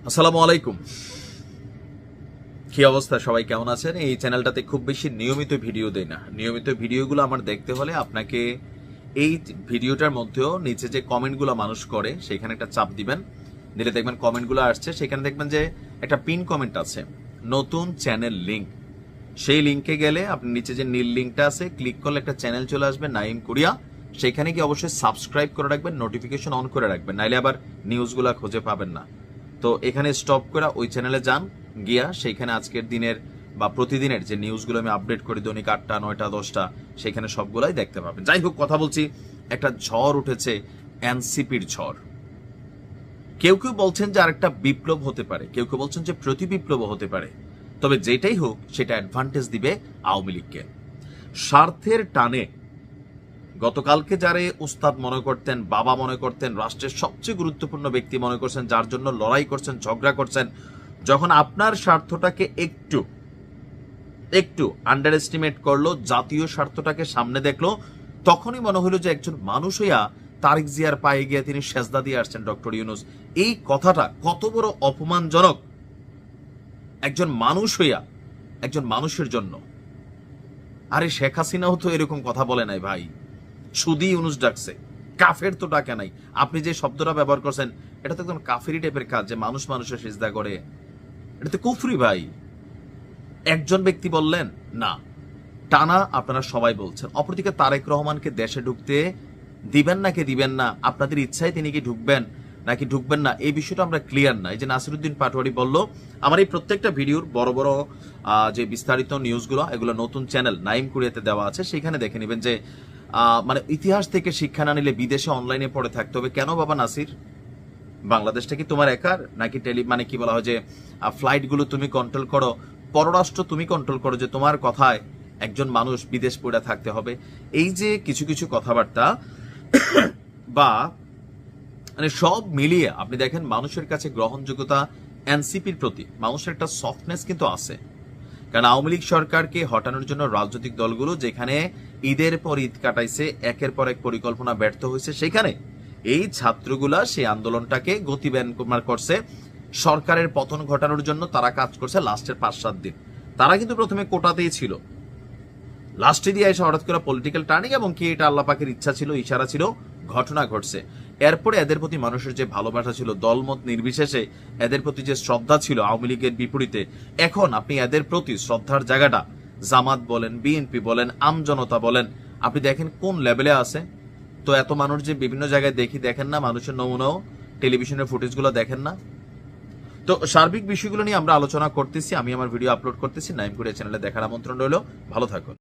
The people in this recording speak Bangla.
আসসালামু আলাইকুম। কি অবস্থা, সবাই কেমন আছেন? এই চ্যানেলটাতে খুব বেশি নিয়মিত ভিডিও দেই না। নিয়মিত ভিডিওগুলো আমার দেখতে হলে আপনাকে এই ভিডিওটার মধ্যেও নিচে যে কমেন্টগুলো মানুষ করে সেখানে একটা চাপ দিবেন, দিলে দেখবেন কমেন্টগুলো আসছে। সেখানে দেখবেন যে একটা পিন কমেন্ট আছে, নতুন চ্যানেল লিঙ্ক। সেই লিঙ্কে গেলে আপনি নিচে যে নীল লিঙ্কটা আছে ক্লিক করলে একটা চ্যানেল চলে আসবে, নাইম কোরিয়া। সেখানে কি অবশ্যই সাবস্ক্রাইব করে রাখবেন, নোটিফিকেশন অন করে রাখবেন, নাইলে আবার নিউজগুলো খুঁজে পাবেন না। তো এখানে স্টপ করে ওই চ্যানেলে যান, গিয়া সেইখানে আজকের দিনের বা প্রতিদিনের যে নিউজগুলো আমি আপডেট করি দৈনিক 8টা 9টা 10টা, সেখানে সবগুলাই দেখতে পাবেন। যাই হোক, কথা বলছি, একটা ঝড় উঠেছে, এনসিপির ঝড়। কেউ কেউ বলছেন যে আরেকটা বিপ্লব হতে পারে, কেউ কেউ বলছেন যে প্রতি বিপ্লব হতে পারে। তবে যেটাই হোক সেটা অ্যাডভান্টেজ দিবে আওয়ামী লীগকে। স্বার্থের টানে গতকালকে যারে উস্তাদ মনে করতেন, বাবা মনে করতেন, রাষ্ট্রের সবচেয়ে গুরুত্বপূর্ণ ব্যক্তি মনে করছেন, যার জন্য লড়াই করছেন, ঝগড়া করছেন, যখন আপনার স্বার্থটাকে একটু একটু আন্ডার এস্টিমেট করলো, জাতীয় স্বার্থটাকে সামনে দেখলো, তখনই মনে হলো যে একজন মানুষ হইয়া তারেক জিয়ার পায়ে গিয়ে তিনি সেজদা দিয়ে আসছেন ডক্টর ইউনূস। এই কথাটা কত বড় অপমানজনক একজন মানুষ হইয়া, একজন মানুষের জন্য। আরে শেখ হাসিনাও তো এরকম কথা বলে নাই ভাই, সুদি ইউনূস ডাকছে, কাফের তো ডাকে নাই। আপনি যে শব্দটা ব্যবহার করছেন এটা তো একদম কাফেরি টাইপের কাজ, যে মানুষ মানুষের সিজদা করে, এটা তো কুফরি ভাই। একজন ব্যক্তি বললেন না, টানা আপনারা সবাই বলছেন। অপরদিকে তারেক রহমানকে দেশে ঢুকতে দিবেন নাকি দিবেন না, আপনাদের ইচ্ছায় তিনি কি ঢুকবেন নাকি ঢুকবেন না, এই বিষয়টা আমরা ক্লিয়ার না। এই যে নাসিরউদ্দিন পাটোয়ারি বলল, আমার এই প্রত্যেকটা ভিডিওর বড় বড় যে বিস্তারিত নিউজগুলো, এগুলো নতুন চ্যানেল নাইম কোরিয়াতে দেওয়া আছে, সেখানে দেখে নেবেন যে মানে ইতিহাস থেকে শিক্ষা না নিলে বিদেশে অনলাইনে পড়ে থাকতে হবে। কেন বাবা নাসির? বাংলাদেশটা কি তোমার একার নাকি? মানে কি বলা হয় যে ফ্লাইটগুলো তুমি কন্ট্রোল করো, পররাষ্ট্র তুমি কন্ট্রোল করো, যে তোমার কথায় একজন মানুষ বিদেশ পড়ে থাকতে হবে। এই যে কিছু কিছু কথাবার্তা বা মানে সব মিলিয়ে আপনি দেখেন মানুষের কাছে গ্রহণযোগ্যতা এনসিপির প্রতি মানুষের একটা সফটনেস কিন্তু আছে। কারণ আওয়ামী লীগ সরকারকে হটানোর জন্য রাজনৈতিক দলগুলো যেখানে ঈদের পর ঈদ কাটাইছে, একের পর এক পরিকল্পনা ব্যর্থ হয়েছে, সেখানে এই ছাত্রগুলা সেই আন্দোলনটাকে গতিবেন করছে। সরকারের পতন ঘটানোর জন্য তারা কাজ করছে লাস্টের 5-7 দিন। তারা কিন্তু প্রথমে কোটাতেই ছিল, লাস্টে দিয়ে এসে হঠাৎ করে পলিটিক্যাল টার্নিং, এবং কি এটা আল্লাহ পাকের ইচ্ছা ছিল, ইশারা ছিল, ঘটনা ঘটছে। এরপরে এদের প্রতি মানুষের যে ভালোবাসা ছিল, দলমত নির্বিশেষে এদের প্রতি যে শ্রদ্ধা ছিল আওয়ামী লীগের বিপরীতে, এখন আপনি এদের প্রতি শ্রদ্ধার জায়গাটা জামাত বলেন, বিএনপি বলেন, আমজনতা বলেন, আপনি দেখেন কোন লেভেলে আছে। তো এত মানুষ যে বিভিন্ন জায়গায় দেখেন না, মানুষের নমুনাও টেলিভিশনের ফুটেজগুলো দেখেন না। তো সার্বিক বিষয়গুলো নিয়ে আমরা আলোচনা করতেছি, আমি আমার ভিডিও আপলোড করতেছি, নাইম কোরিয়া চ্যানেলে দেখার আমন্ত্রণ রইল। ভালো থাকুন।